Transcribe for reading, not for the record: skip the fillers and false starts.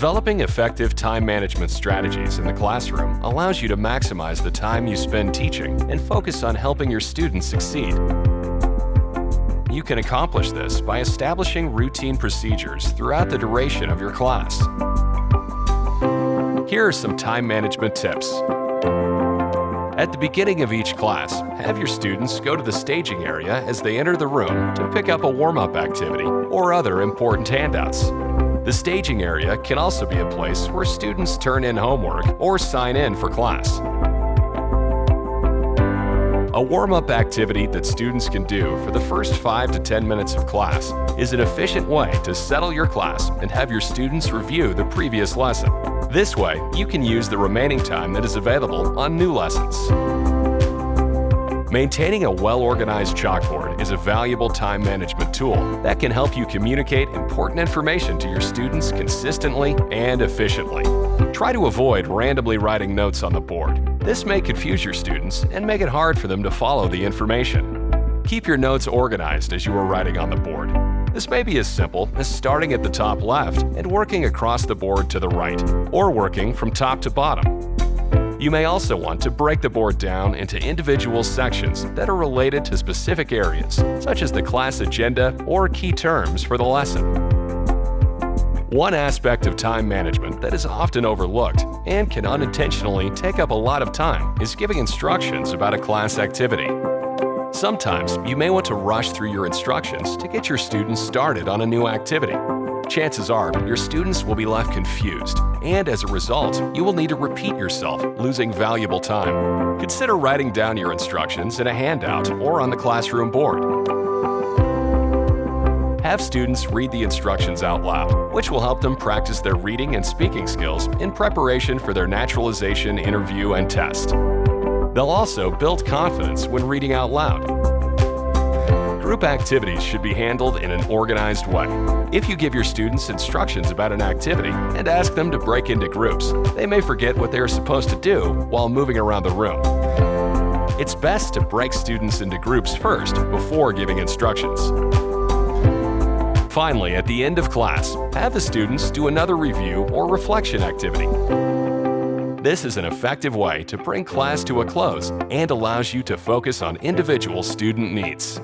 Developing effective time management strategies in the classroom allows you to maximize the time you spend teaching and focus on helping your students succeed. You can accomplish this by establishing routine procedures throughout the duration of your class. Here are some time management tips. At the beginning of each class, have your students go to the staging area as they enter the room to pick up a warm-up activity or other important handouts. The staging area can also be a place where students turn in homework or sign in for class. A warm-up activity that students can do for the first 5 to 10 minutes of class is an efficient way to settle your class and have your students review the previous lesson. This way, you can use the remaining time that is available on new lessons. Maintaining a well-organized chalkboard is a valuable time management tool that can help you communicate important information to your students consistently and efficiently. Try to avoid randomly writing notes on the board. This may confuse your students and make it hard for them to follow the information. Keep your notes organized as you are writing on the board. This may be as simple as starting at the top left and working across the board to the right, or working from top to bottom. You may also want to break the board down into individual sections that are related to specific areas, such as the class agenda or key terms for the lesson. One aspect of time management that is often overlooked and can unintentionally take up a lot of time is giving instructions about a class activity. Sometimes you may want to rush through your instructions to get your students started on a new activity. Chances are your students will be left confused, and as a result, you will need to repeat yourself, losing valuable time. Consider writing down your instructions in a handout or on the classroom board. Have students read the instructions out loud, which will help them practice their reading and speaking skills in preparation for their naturalization interview and test. They'll also build confidence when reading out loud. Group activities should be handled in an organized way. If you give your students instructions about an activity and ask them to break into groups, they may forget what they are supposed to do while moving around the room. It's best to break students into groups first before giving instructions. Finally, at the end of class, have the students do another review or reflection activity. This is an effective way to bring class to a close and allows you to focus on individual student needs.